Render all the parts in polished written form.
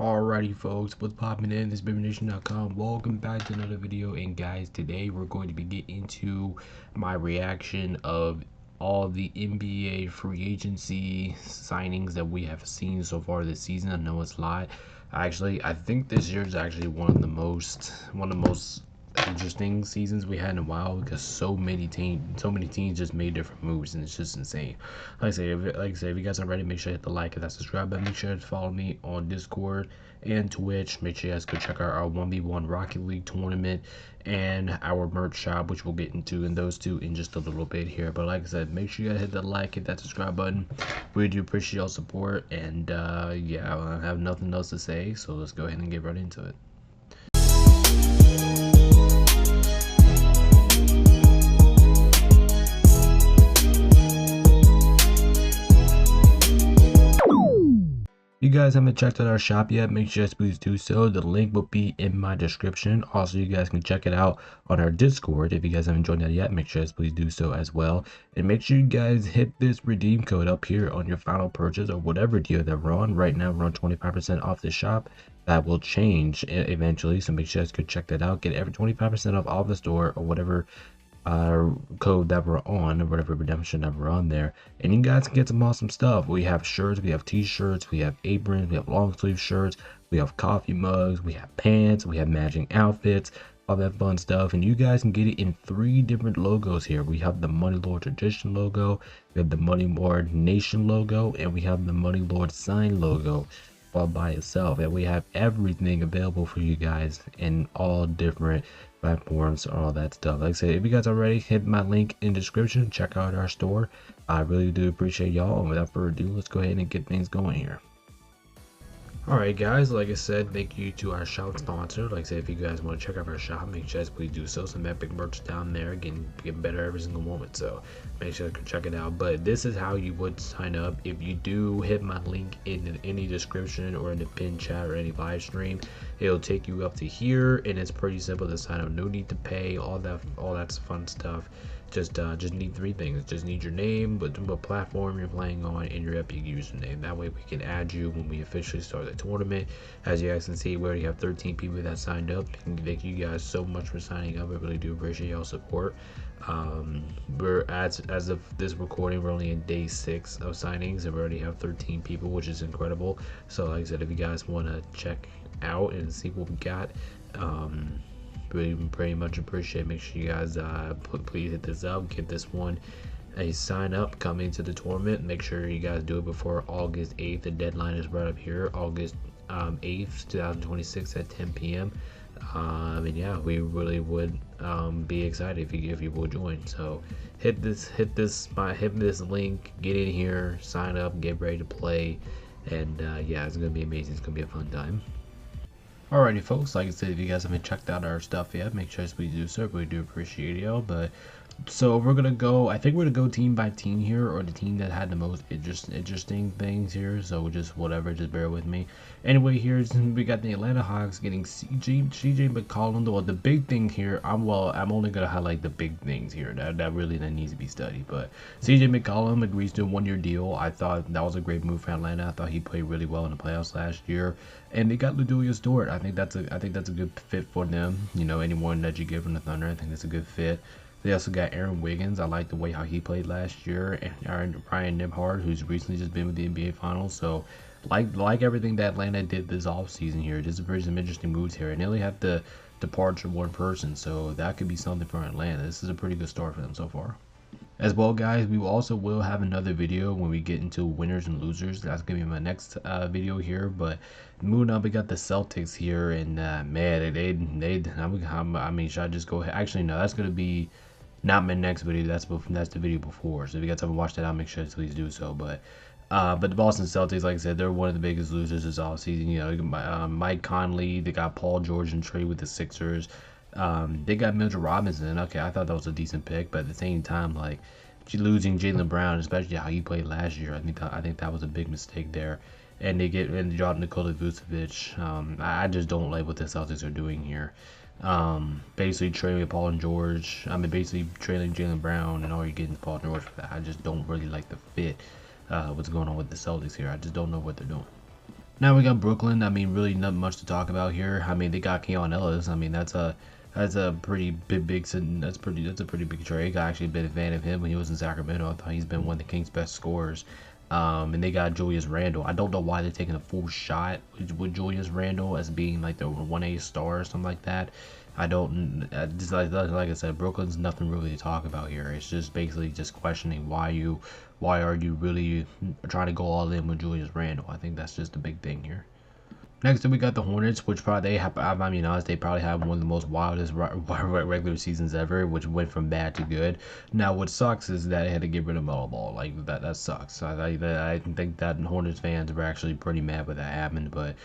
Alrighty folks, what's popping in? This is BabyNation.com. Welcome back to another video, and guys, today we're going to be getting into my reaction of all the NBA free agency signings that we have seen so far this season. I know it's a lot. I think this year is actually one of the most interesting seasons we had in a while, because so many teams just made different moves, and it's just insane. Like I say, if you guys are ready, make sure you hit the like and that subscribe button. Make sure to follow me on Discord and Twitch. Make sure you guys go check out our 1v1 Rocket League tournament and our merch shop, which we'll get into in those two in just a little bit here. But like I said, make sure you guys hit that like, hit that subscribe button. We do appreciate your support, and yeah, I have nothing else to say, so let's go ahead and get right into it. If you guys haven't checked out our shop yet, make sure you guys please do so. The link will be in my description. Also, you guys can check it out on our Discord. If you guys haven't joined that yet, make sure you guys please do so as well. And make sure you guys hit this redeem code up here on your final purchase or whatever deal that we're on. Right now, we're on 25% off the shop. That will change eventually, so make sure you guys go check that out. Get every 25% off all the store or whatever code that we're on, or whatever redemption that we're on there, and you guys can get some awesome stuff. We have shirts, we have t-shirts, we have aprons, we have long sleeve shirts, we have coffee mugs, we have pants, we have matching outfits, all that fun stuff. And you guys can get it in 3 different logos here. We have the Money Lord Tradition logo, we have the Money Lord Nation logo, and we have the Money Lord Sign logo all by itself. And we have everything available for you guys in all different platforms, all that stuff. Like I said, if you guys are ready, hit my link in the description, check out our store. I really do appreciate y'all, and without further ado, let's go ahead and get things going here. Alright guys, like I said, thank you to our shop sponsor. Like I said, if you guys want to check out our shop, make sure you guys please do so. Some epic merch down there, getting better every single moment, so make sure you can check it out. But this is how you would sign up. If you do hit my link in any description or in the pin chat or any live stream, it'll take you up to here, and it's pretty simple to sign up. No need to pay, all that's fun stuff. Just need 3 things. Just need your name, what platform you're playing on, and your Epic username. That way we can add you when we officially start the tournament. As you guys can see, we already have 13 people that signed up. Thank you guys so much for signing up. I really do appreciate y'all support. We're as of this recording, we're only in day 6 of signings, and we already have 13 people, which is incredible. So like I said, if you guys want to check out and see what we got, really pretty much appreciate. Make sure you guys please hit this up, give this one a sign up coming to the tournament. Make sure you guys do it before August 8th. The deadline is right up here, August 8th 2026 at 10 p.m. And yeah, we really would be excited if you will join. So hit this link, get in here, sign up, get ready to play, and yeah, it's gonna be amazing. It's gonna be a fun time. Alrighty folks, like I said, if you guys haven't checked out our stuff yet, make sure we do so. We do appreciate y'all. But so we're gonna go, I think we're gonna go team by team here, or the team that had the most interesting things here. So just whatever, just bear with me. Anyway, here's, we got the Atlanta Hawks getting CJ McCollum. Well, the big thing here, I'm only gonna highlight the big things here that really needs to be studied. But CJ McCollum agrees to a 1-year deal. I thought that was a great move for Atlanta. I thought he played really well in the playoffs last year, and they got Ludovius Dort. I think that's a good fit for them. You know, anyone that you get from the Thunder, I think that's a good fit. They also got Aaron Wiggins. I like the way how he played last year, and Ryan Nembhard, who's recently just been with the NBA Finals. So like everything that Atlanta did this offseason here, just some interesting moves here, and they only have the departure of 1 person, so that could be something for Atlanta. This is a pretty good start for them so far. As well, guys, we also will have another video when we get into winners and losers. That's gonna be my next video here. But moving on, we got the Celtics here, and man, I mean, should I just go ahead? Actually, no, that's gonna be not my next video. That's the video before. So if you guys haven't watched that out, make sure to please do so. But the Boston Celtics, like I said, they're one of the biggest losers this offseason. You know, Mike Conley, they got Paul George and trade with the Sixers. They got Mitchell Robinson. Okay, I thought that was a decent pick, but at the same time, like, losing Jaylen Brown, especially how he played last year, I think that was a big mistake there. And they drop Nikola Vucevic. I just don't like what the Celtics are doing here. Basically trading Paul and George. I mean, basically trading Jaylen Brown, and all you're getting is Paul George for that. I just don't really like the fit. What's going on with the Celtics here? I just don't know what they're doing. Now we got Brooklyn. I mean, really not much to talk about here. I mean, they got Keon Ellis. I mean, that's a pretty big that's a pretty big trade. I actually been a fan of him when he was in Sacramento. I thought he's been one of the Kings' best scorers. And they got Julius Randle. I don't know why they're taking a full shot with Julius Randle as being like the 1A star or something like that. I don't just like I said, Brooklyn's nothing really to talk about here. It's just basically just questioning why are you really trying to go all in with Julius Randle. I think that's just the big thing here. Next up, we got the Hornets, which probably they have. I mean, honest, they probably have one of the most wildest regular seasons ever, which went from bad to good. Now, what sucks is that they had to get rid of Melo Ball. Like that sucks. I think that Hornets fans were actually pretty mad when that happened. But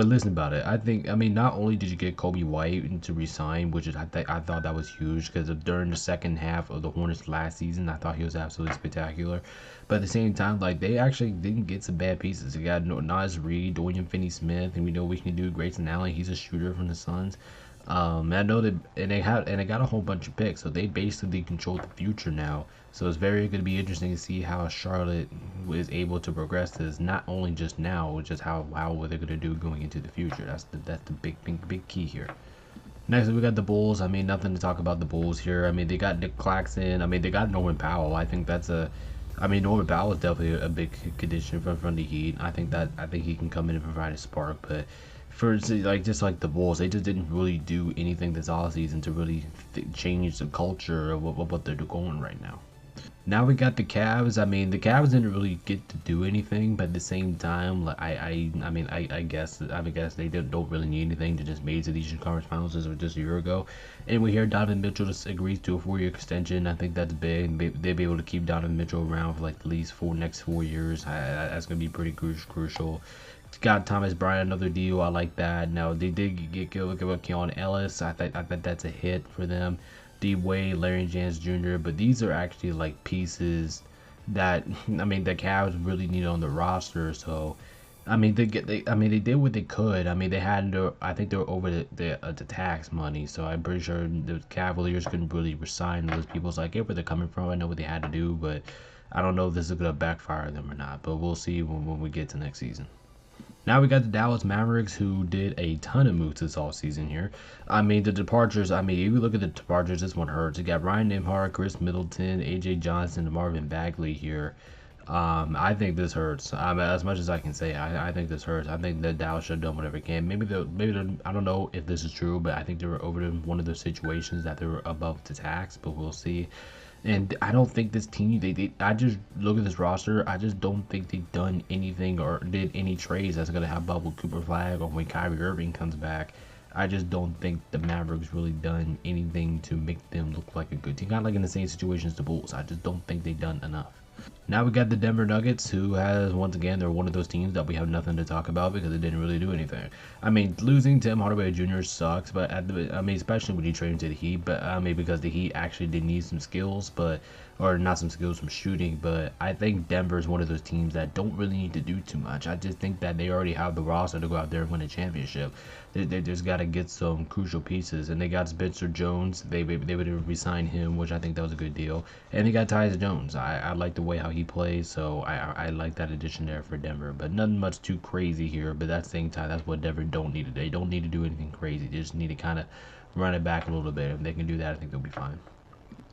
listen about it. I mean, not only did you get Kobe White to resign, which is I thought that was huge because during the second half of the Hornets last season, I thought he was absolutely spectacular. But at the same time, like they actually didn't get some bad pieces. They got Nas Reed, Dorian Finney-Smith, and we know we can do Grayson Allen. He's a shooter from the Suns. I know that, and they got a whole bunch of picks, so they basically control the future now. So it's very going to be interesting to see how Charlotte is able to progress this, not only just now, which is how what they're going to do going into the future. That's the big key here. Next, we got the Bulls. I mean, nothing to talk about the Bulls here. I mean, they got Nick Claxton. I mean, they got Norman Powell. I think that's a I mean, Norman Powell is definitely a big condition from the Heat. I think he can come in and provide a spark. But for like just like the Bulls, they just didn't really do anything this offseason to really change the culture of what they're going right now. Now we got the Cavs. I mean, the Cavs didn't really get to do anything, but at the same time, like I guess they don't really need anything to just made it to the Eastern Conference Finals just a year ago. And we hear Donovan Mitchell just agrees to a 4-year extension. I think that's big. They'll be able to keep Donovan Mitchell around for like at least next 4 years. That's gonna be pretty crucial. Got Thomas Bryant another deal. I like that. Now they did get Keon Ellis. I bet that's a hit for them. D Wade, Larry Jans Jr. But these are actually like pieces that I mean the Cavs really need on the roster. So I mean they did what they could. I mean they had I think they were over the tax money. So I'm pretty sure the Cavaliers couldn't really resign those people. It's like where they're coming from. I know what they had to do, but I don't know if this is gonna backfire them or not. But we'll see when we get to next season. Now we got the Dallas Mavericks, who did a ton of moves this offseason here. I mean, the departures, I mean, if you look at the departures, this one hurts. You got Ryan Nembhard, Chris Middleton, A.J. Johnson, and Marvin Bagley here. I think this hurts. As much as I can say, I think this hurts. I think that Dallas should have done whatever it can. Maybe I don't know if this is true, but I think they were over one of those situations that they were above the tax, but we'll see. And I don't think this team, I just look at this roster, I just don't think they've done anything or did any trades that's going to help out with Cooper Flag or when Kyrie Irving comes back. I just don't think the Mavericks really done anything to make them look like a good team. Not like in the same situation as the Bulls. I just don't think they've done enough. Now we got the Denver Nuggets, who has, once again, they're one of those teams that we have nothing to talk about because they didn't really do anything. I mean, losing Tim Hardaway Jr. sucks, but I mean, especially when you trade him to the Heat, but I mean, because the Heat actually did need some skills, or not some skills from shooting, but I think Denver is one of those teams that don't really need to do too much. I just think that they already have the roster to go out there and win a championship. They just got to get some crucial pieces, and they got Spencer Jones. They would resign him, which I think that was a good deal. And they got Tyus Jones. I like the way how he plays, so I like that addition there for Denver. But nothing much too crazy here. But at the same time, that's what Denver don't need to do. They don't need to do anything crazy. They just need to kind of run it back a little bit. If they can do that, I think they'll be fine.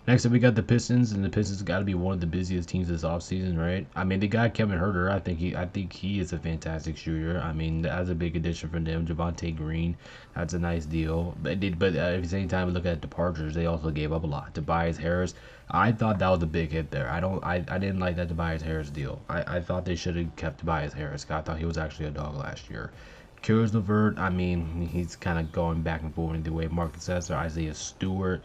Next up, we got the Pistons, and the Pistons got to be one of the busiest teams this offseason, right? I mean, they got Kevin Huerter. I think he is a fantastic shooter. I mean, that's a big addition for them. Javonte Green, that's a nice deal. But at the same time, look at departures. They also gave up a lot. Tobias Harris, I thought that was a big hit there. I didn't like that Tobias Harris deal. I thought they should have kept Tobias Harris. I thought he was actually a dog last year. Caris LeVert, I mean, he's kind of going back and forth in the way Marcus Sasser, Isaiah Stewart.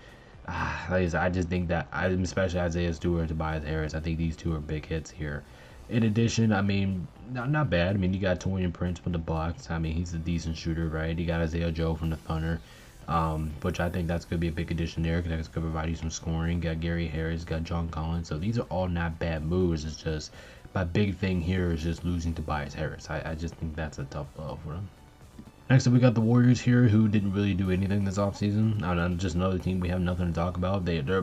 Like I said, I just think that, especially Isaiah Stewart and Tobias Harris, I think these two are big hits here. In addition, I mean, not bad. I mean, you got Taurean Prince from the Bucks. I mean, he's a decent shooter, right? You got Isaiah Joe from the Thunder, which I think that's going to be a big addition there because that's going to provide you some scoring. Got Gary Harris, got John Collins. So these are all not bad moves. It's just my big thing here is just losing Tobias Harris. I just think that's a tough blow for them. Next up, we got the Warriors here, who didn't really do anything this offseason. Just another team we have nothing to talk about.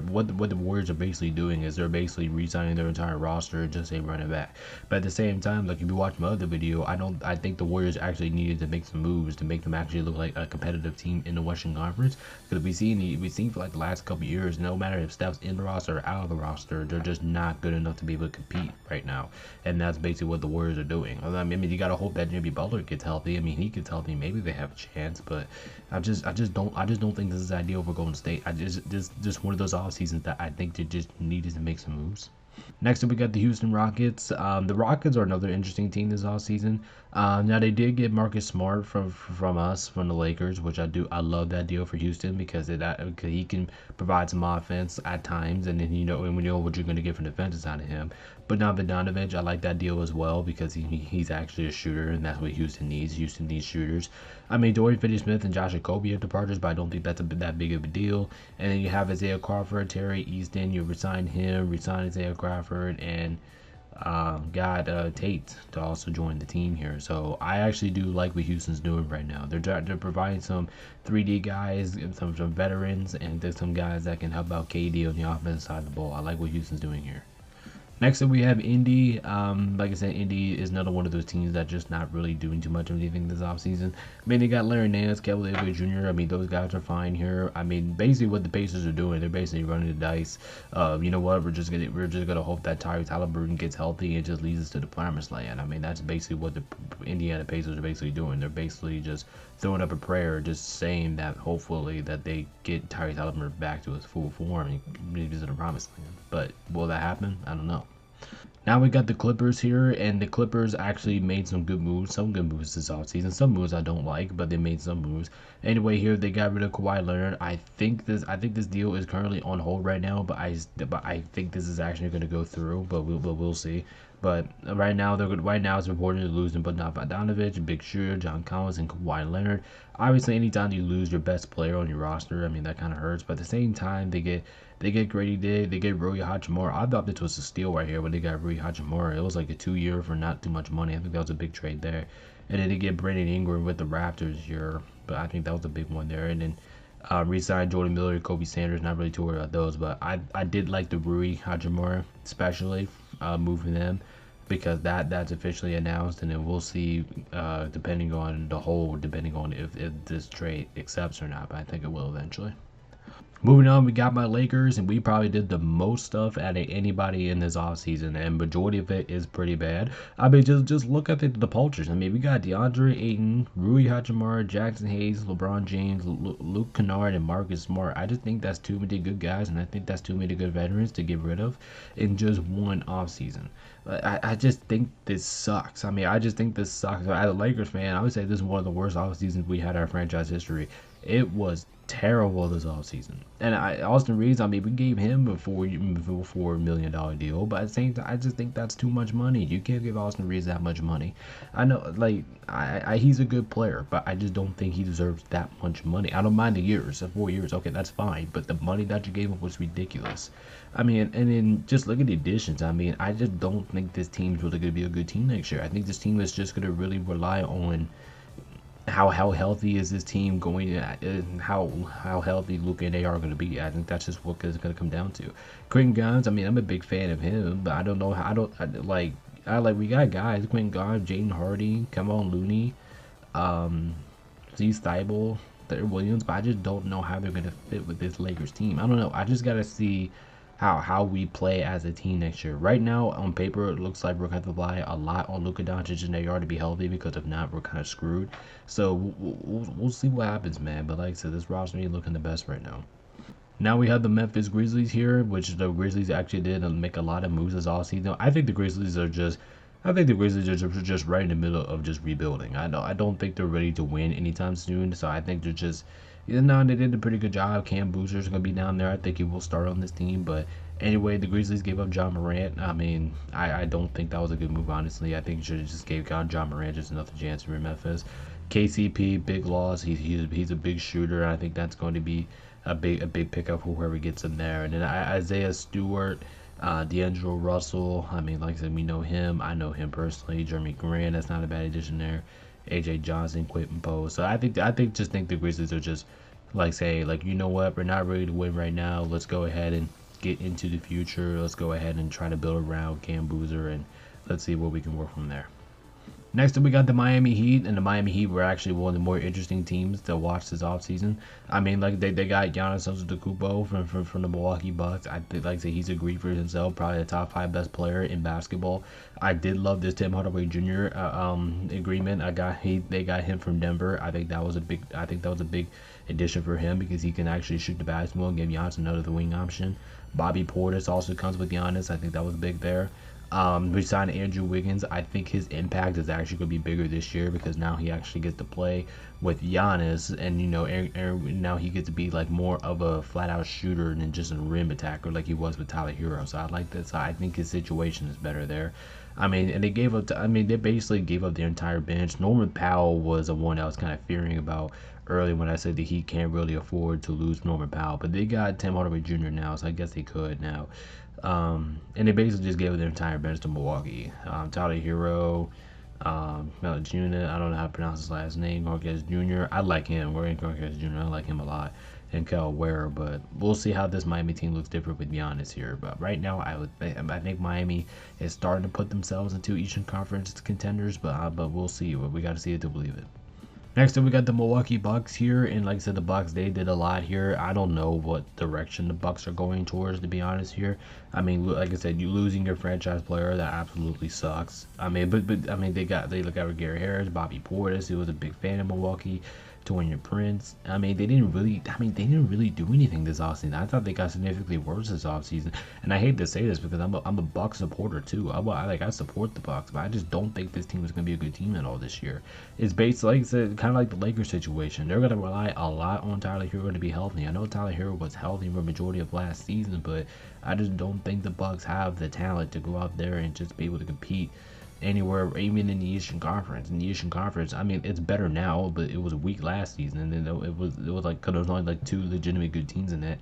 What the Warriors are basically doing is they're basically re-signing their entire roster just a running back. But at the same time, like if you watch my other video, I think the Warriors actually needed to make some moves to make them actually look like a competitive team in the Western Conference. Because we've seen for like the last couple years, no matter if Steph's in the roster or out of the roster, they're just not good enough to be able to compete right now. And that's basically what the Warriors are doing. I mean, you gotta hope that Jimmy Butler gets healthy. I mean, he gets healthy, maybe they have a chance, but I just don't think this is ideal for Golden State. Just one of those off seasons that I think they just needed to make some moves. Next up, we got the Houston Rockets. The Rockets are another interesting team this offseason. Now they did get Marcus Smart from us, from the Lakers, which I love that deal for Houston because he can provide some offense at times, and then and we know what you're going to get from the defensive side of him. But now Bogdanovic, I like that deal as well because he's actually a shooter, and that's what Houston needs. Houston needs shooters. I mean, Dorian Finney-Smith and Josh Okogie are departures, but I don't think that's that big of a deal. And then you have Isaiah Crawford, Terry Easton. You resign Isaiah Crawford, and got Tate to also join the team here. So I actually do like what Houston's doing right now. They're providing some 3D guys and some veterans, and there's some guys that can help out KD on the offensive side of the ball. I like what Houston's doing here. Next up, we have Indy. Like I said, Indy is another one of those teams that just not really doing too much of anything this offseason. I mean, they got Larry Nance, Kevin Love Jr. I mean, those guys are fine here. I mean, basically what the Pacers are doing, they're basically running the dice. You know what? We're just gonna hope that Tyrese Halliburton gets healthy and just leads us to the promised land. I mean, that's basically what the Indiana Pacers are basically doing. They're basically just throwing up a prayer, just saying that hopefully that they get Tyrese Halliburton back to his full form and leads us to the promised land. But will that happen? I don't know. Now we got the Clippers here, and the Clippers actually made some good moves this offseason. Some moves I don't like, but they made some moves. Anyway, here they got rid of Kawhi Leonard. I think this deal is currently on hold right now, but I think this is actually going to go through, but we'll see. But right now it's reported to losing, but not Bogdanovic, Big Shooter, John Collins, and Kawhi Leonard. Obviously, anytime you lose your best player on your roster, I mean that kind of hurts. But at the same time, they get Grady Dick, they get Rui Hachimura. I thought this was a steal right here when they got Rui Hachimura. It was like a 2-year for not too much money. I think that was a big trade there. And then they get Brandon Ingram with the Raptors here, but I think that was a big one there. And then re-signed Jordan Miller, Kobe Sanders. Not really too worried about those, but I did like the Rui Hachimura, especially moving them, because that's officially announced, and then we'll see depending on if this trade accepts or not, but I think it will eventually. Moving on, we got my Lakers, and we probably did the most stuff out of anybody in this offseason, and majority of it is pretty bad. I mean, just look at the departures. I mean, we got DeAndre Ayton, Rui Hachimura, Jackson Hayes, LeBron James, Luke Kennard, and Marcus Smart. I just think that's too many good guys, and I think that's too many good veterans to get rid of in just one offseason. I just think this sucks. I mean, I just think this sucks. As a Lakers fan, I would say this is one of the worst offseasons we had in our franchise history. It was terrible this offseason. And Austin Reeves, I mean, we gave him a $4 million deal, but at the same time, I just think that's too much money. You can't give Austin Reeves that much money. I know, like, he's a good player, but I just don't think he deserves that much money. I don't mind the years, 4 years, okay, that's fine, but the money that you gave him was ridiculous. I mean, and then just look at the additions. I mean, I just don't think this team's really going to be a good team next year. I think this team is just going to really rely on how healthy is this team going, and how healthy Luka and they are going to be. I think that's just what it's going to come down to. Quentin Grimes, I mean, I'm a big fan of him, but I don't know how. We got guys: Quentin Grimes, Jaden Hardy, Kevon Looney, Steve Thibault, Thurman Williams, but I just don't know how they're going to fit with this Lakers team. I don't know. I just got to see how we play as a team next year. Right now, on paper, it looks like we're going to rely a lot on Luka Doncic and Nayyar to be healthy, because if not, we're kind of screwed. So we'll see what happens, man. But like I said, this roster ain't looking the best right now. Now we have the Memphis Grizzlies here, which the Grizzlies actually did make a lot of moves this offseason. I think the Grizzlies are just right in the middle of just rebuilding. I don't think they're ready to win anytime soon. So I think they're just, they did a pretty good job. Cam Boozer's going to be down there. I think he will start on this team. But anyway, the Grizzlies gave up John Morant. I mean, I don't think that was a good move, honestly. I think you should have just gave John Morant just another chance for Memphis. KCP, big loss. He's a big shooter. I think that's going to be a big pickup for whoever gets him there. And then Isaiah Stewart, D'Angelo Russell. I mean, like I said, we know him. I know him personally. Jeremy Grant, that's not a bad addition there. AJ Johnson, Quentin Poe. So I think the Grizzlies are just like say like, you know what, we're not ready to win right now. Let's go ahead and get into the future. Let's go ahead and try to build around Cam Boozer, and let's see where we can work from there. Next up, we got the Miami Heat, and the Miami Heat were actually one of the more interesting teams to watch this offseason. I mean, like they got Giannis Antetokounmpo from the Milwaukee Bucks. I think, like I say, he's agreed for himself, probably the top 5 best player in basketball. I did love this Tim Hardaway Jr. Agreement. They got him from Denver. I think that was a big addition for him because he can actually shoot the basketball and give Giannis another wing option. Bobby Portis also comes with Giannis. I think that was big there. We signed Andrew Wiggins. I think his impact is actually going to be bigger this year because now he actually gets to play with Giannis, and now he gets to be like more of a flat-out shooter than just a rim attacker like he was with Tyler Hero. So I like this. I think his situation is better there. I mean, and they basically gave up their entire bench. Norman Powell was the one I was kind of fearing about early when I said that he can't really afford to lose Norman Powell, but they got Tim Hardaway Jr. now, so I guess they could now. And they basically just gave their entire bench to Milwaukee. Tyler Hero, Jr. I don't know how to pronounce his last name. Marquez Jr. I like him. Marquez Jr. I like him a lot. And Kel Ware, but we'll see how this Miami team looks different with Giannis here. But right now, I think Miami is starting to put themselves into Eastern Conference contenders. But we'll see. We got to see it to believe it. Next up, we got the Milwaukee Bucks here, and like I said, the Bucks, they did a lot here. I don't know what direction the Bucks are going towards, to be honest here. I mean, like I said, you losing your franchise player, that absolutely sucks. I mean, but I mean, they look at Gary Harris, Bobby Portis, who was a big fan of Milwaukee, Torian Prince. I mean, they didn't really do anything this offseason. I thought they got significantly worse this offseason, and I hate to say this because I'm a Bucks supporter too. I support the Bucks, but I just don't think this team is going to be a good team at all this year. It's based, like I said, kind of like the Lakers situation. They're going to rely a lot on Tyler Hero to be healthy. I know Tyler Hero was healthy for a majority of last season, but I just don't think the Bucks have the talent to go out there and just be able to compete anywhere, even in the Eastern Conference. In the Eastern Conference, I mean, it's better now, but it was weak last season, and then it was like, cause there was only like 2 legitimate good teams in it,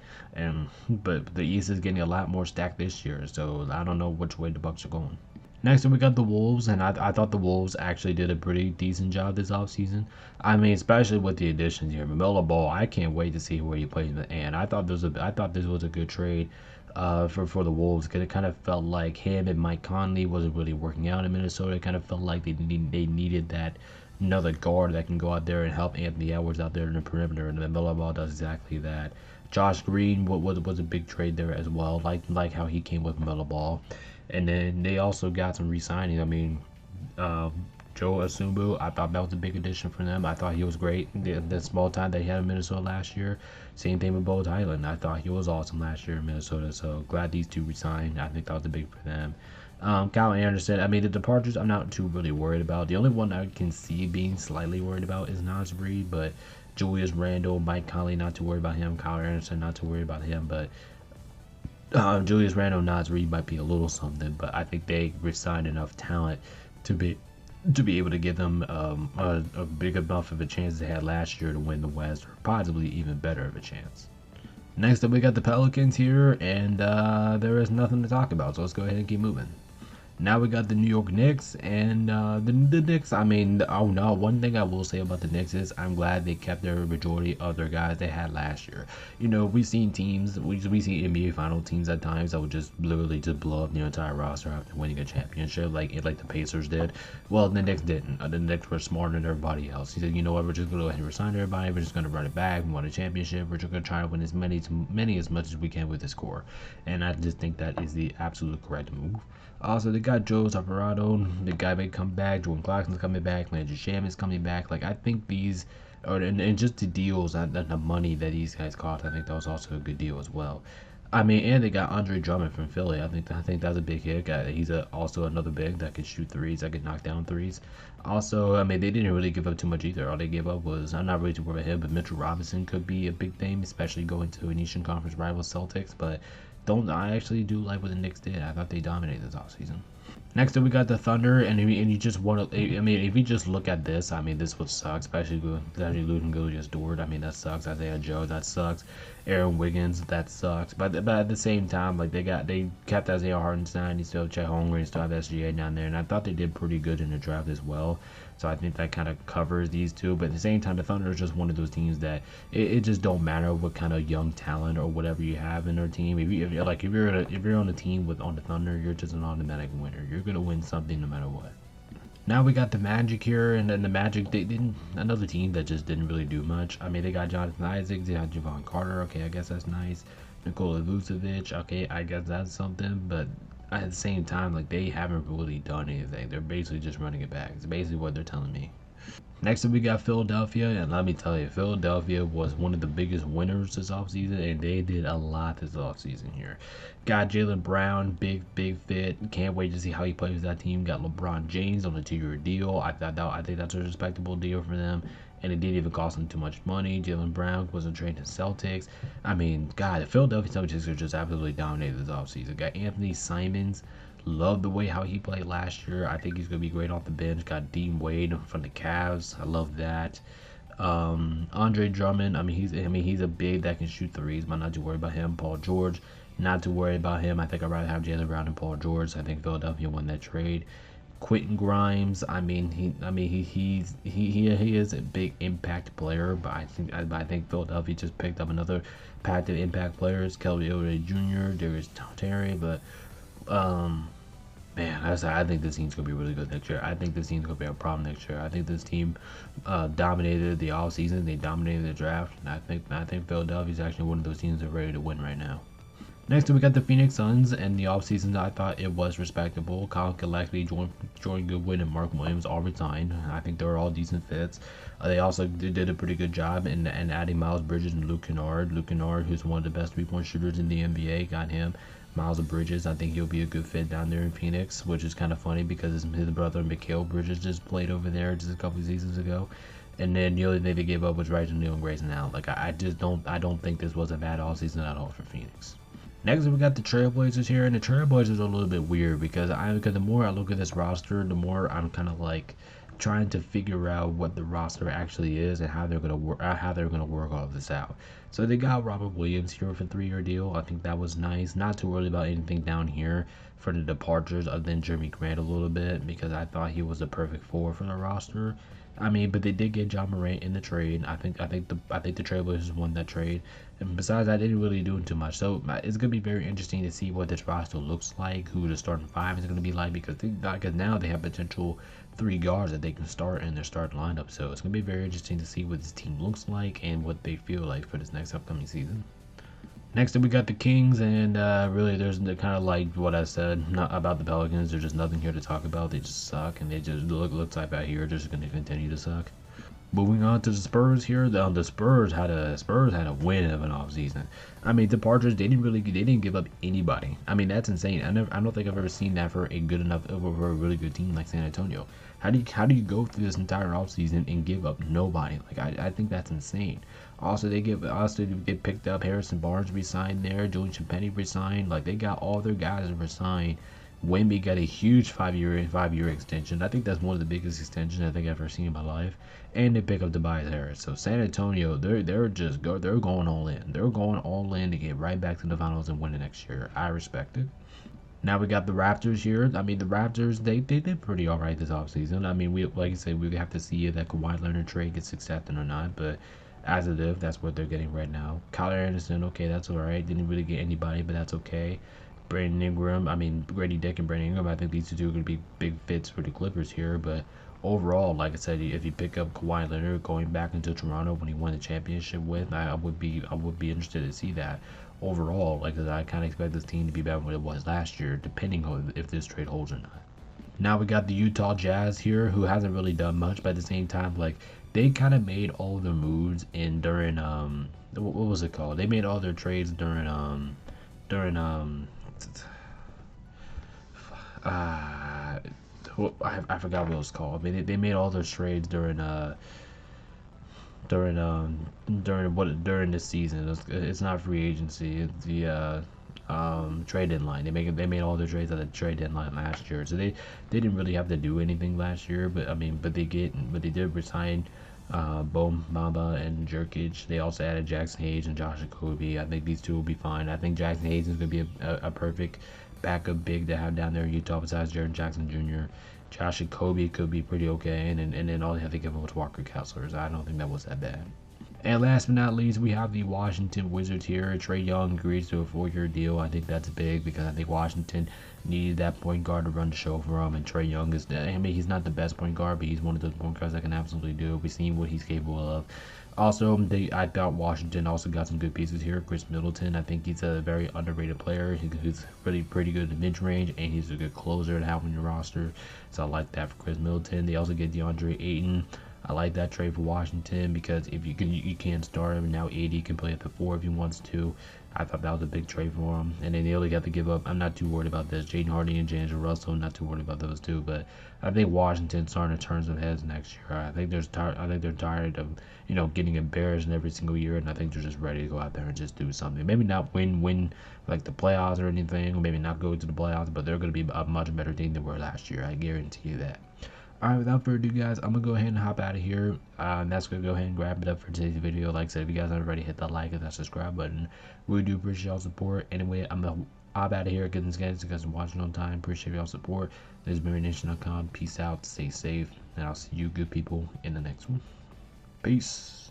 but the East is getting a lot more stacked this year, so I don't know which way the Bucks are going. Next up, we got the Wolves, and I thought the Wolves actually did a pretty decent job this offseason. I mean, especially with the additions here. Melo Ball, I can't wait to see where he plays, and I thought this was a good trade. For the Wolves, because it kind of felt like him and Mike Conley wasn't really working out in Minnesota. It kind of felt like they needed that another guard that can go out there and help Anthony Edwards out there in the perimeter, and the Melo Ball does exactly that. Josh Green was a big trade there as well, like how he came with Melo Ball, and then they also got some re-signing. I mean, Joe Asumbu, I thought that was a big addition for them. I thought he was great. The small time that he had in Minnesota last year. Same thing with Bo Highland. I thought he was awesome last year in Minnesota. So glad these two resigned. I think that was a big for them. Kyle Anderson, I mean, the departures I'm not too really worried about. The only one I can see being slightly worried about is Naz Reid, but Julius Randle, Mike Conley, not too worried about him. Kyle Anderson, not too worried about him, but Julius Randle, Naz Reid might be a little something, but I think they resigned enough talent to be able to give them a big enough of a chance as they had last year to win the West, or possibly even better of a chance. Next up, we got the Pelicans here, and there is nothing to talk about, so let's go ahead and keep moving. Now we got the New York Knicks, and the Knicks, I mean, oh no, one thing I will say about the Knicks is I'm glad they kept their majority of their guys they had last year. You know, we've seen teams, we see NBA final teams at times that would just literally just blow up the entire roster after winning a championship, like the Pacers did. Well, the Knicks didn't. The Knicks were smarter than everybody else. He said, you know what, we're just going to go ahead and resign everybody, we're just going to run it back, we won a championship, we're just going to try to win as much as we can with this core. And I just think that is the absolute correct move. Also, they got Joe Alvarado, the guy may come back, Jordan Clarkson's coming back, Landry Shaman's coming back. Like, I think these, and just the deals and the money that these guys cost, I think that was also a good deal as well. I mean, and they got Andre Drummond from Philly. I think that's a big hit. He's also another big that can shoot threes, that can knock down threes. Also, I mean, they didn't really give up too much either. All they gave up was, I'm not really too worried about him, but Mitchell Robinson could be a big thing, especially going to an Eastern Conference rival Celtics. But I actually do like what the Knicks did. I thought they dominated this offseason. Next up, we got the Thunder, and you just want to, I mean, if you just look at this, I mean, this would suck, especially losing Julius Dort. I mean, that sucks. Isaiah Joe, that sucks. Aaron Wiggins, that sucks. But at the same time, like, they kept Isaiah Hartenstein, he still Chet Holmgren, still have SGA down there, and I thought they did pretty good in the draft as well. So I think that kind of covers these two. But at the same time, the Thunder is just one of those teams that it just don't matter what kind of young talent or whatever you have in their team. If you're on a team with on the Thunder, you're just an automatic winner. You're gonna win something no matter what. Now we got the Magic here, and then the Magic, they didn't, another team that just didn't really do much. I mean, they got Jonathan Isaac, they got Javon Carter, okay, I guess that's nice. Nikola Vucevic, okay, I guess that's something, but at the same time, like, they haven't really done anything. They're basically just running it back. It's basically what they're telling me. Next up, we got Philadelphia, and let me tell you, Philadelphia was one of the biggest winners this offseason, and they did a lot this offseason here. Got Jaylen Brown, big fit. Can't wait to see how he plays with that team. Got LeBron James on a 2-year deal. I think that's a respectable deal for them, and it didn't even cost them too much money. Jaylen Brown wasn't traded to Celtics. I mean, God, the Philadelphia 76ers just absolutely dominated this offseason. Got Anthony Simons. Love the way how he played last year. I think he's gonna be great off the bench. Got Dean Wade from the Cavs. I love that. Andre Drummond. I mean he's a big that can shoot threes, but not too worried about him. Paul George. Not too worried about him. I think I'd rather have Jaylen Brown and Paul George. I think Philadelphia won that trade. Quentin Grimes. He is a big impact player, but I think Philadelphia just picked up another pack of impact players. Kelly Oubre Jr. Darius Terry, but man, I think this team's gonna be really good next year. I think this team's gonna be a problem next year. I think this team dominated the all season. They dominated the draft, and I think Philadelphia's actually one of those teams that are ready to win right now. Next, we got the Phoenix Suns, and the offseason, I thought it was respectable. Colin Kalecki, Jordan Goodwin, and Mark Williams all resigned. I think they were all decent fits. They also did a pretty good job in adding Miles Bridges and Luke Kennard. Luke Kennard, who's one of the best three-point shooters in the NBA, got him. Miles Bridges, I think he'll be a good fit down there in Phoenix, which is kind of funny because his brother Mikal Bridges just played over there just a couple of seasons ago. And then the only thing they gave up was Rigel Neal and Grayson Allen. Like I don't think this was a bad offseason at all for Phoenix. Next, we got the Trailblazers here, and the Trailblazers are a little bit weird because the more I look at this roster, the more I'm kind of like trying to figure out what the roster actually is and how they're gonna work all of this out. So they got Robert Williams here for a 3-year deal. I think that was nice. Not too worried about anything down here for the departures other than Jeremy Grant a little bit because I thought he was the perfect 4 for the roster. I mean, but they did get John Morant in the trade. I think the Trailblazers won that trade. And besides that, they didn't really do too much. So it's gonna be very interesting to see what this roster looks like, who the starting 5 is gonna be like, because now they have potential 3 guards that they can start in their starting lineup. So it's gonna be very interesting to see what this team looks like and what they feel like for this next upcoming season. Next up, we got the Kings, and really, there's kind of like what I said about the Pelicans. There's just nothing here to talk about. They just suck, and they just looks like out here they're just going to continue to suck. Moving on to the Spurs here, the Spurs had a win of an offseason. I mean, departures they didn't give up anybody. I mean, that's insane. I don't think I've ever seen that for a really good team like San Antonio. How do you go through this entire offseason and give up nobody? Like I think that's insane. Also, they get picked up. Harrison Barnes resigned there. Julian Champagnie resigned. Like they got all their guys resigned. Wemby got a huge 5-year extension. I think that's one of the biggest extensions I think I've ever seen in my life. And they pick up Tobias Harris. So San Antonio, they're going all in. They're going all in to get right back to the finals and win it next year. I respect it. Now we got the Raptors here. I mean, the Raptors, they did pretty all right this offseason. I mean, like I said, we have to see if that Kawhi Leonard trade gets accepted or not. But as it is, that's what they're getting right now. Kyler Anderson, okay, that's all right. Didn't really get anybody, but that's okay. Brandon Ingram, Grady Dick and Brandon Ingram, I think these two are going to be big fits for the Clippers here. But overall, like I said, if you pick up Kawhi Leonard going back into Toronto when he won the championship with, I would be interested to see that. Overall, like I kind of expect this team to be better than what it was last year, depending on if this trade holds or not. Now we got the Utah Jazz here, who hasn't really done much, but at the same time, like they kind of made all their moves during what was it called? They made all their trades during I forgot what it was called. I mean, they made all their trades during this season. It's not free agency. It's the trade deadline. They made all their trades at the trade deadline last year. So they didn't really have to do anything last year. But they did resign Bo Bamba and Jerkic. They also added Jackson Hayes and Josh Okogie. I think these two will be fine. I think Jackson Hayes is going to be a perfect backup big to have down there in Utah besides Jaren Jackson Jr. Josh and Kobe could be pretty okay, and then all they have to give up was Walker Kessler. So I don't think that was that bad. And last but not least, we have the Washington Wizards here. Trae Young agrees to a 4-year deal. I think that's big because I think Washington needed that point guard to run the show for him. And Trae Young is, I mean, he's not the best point guard, but he's one of those point guards that can absolutely do it. We've seen what he's capable of. Also, I thought Washington also got some good pieces here. Chris Middleton, I think he's a very underrated player. He's pretty good in mid-range, and he's a good closer to have on your roster. So I like that for Chris Middleton. They also get DeAndre Ayton. I like that trade for Washington because if you can start him, and now AD can play at the 4 if he wants to. I thought that was a big trade for him, and then they only got to give up. I'm not too worried about this. Jaden Hardy and D'Angelo Russell, not too worried about those two. But I think Washington's starting to turn some heads next year. I think they're tired of getting embarrassed every single year, and I think they're just ready to go out there and just do something. Maybe not win like the playoffs or anything, or maybe not go to the playoffs, but they're going to be a much better team than they were last year. I guarantee you that. Alright, without further ado, guys, I'm going to go ahead and hop out of here. And that's going to go ahead and wrap it up for today's video. Like I said, if you guys haven't already, hit that like and that subscribe button. We do appreciate y'all support. Anyway, I'm going to hop out of here. Get this, guys. You guys are watching on time. Appreciate y'all support. This is MaryNation.com. Peace out. Stay safe. And I'll see you good people in the next one. Peace.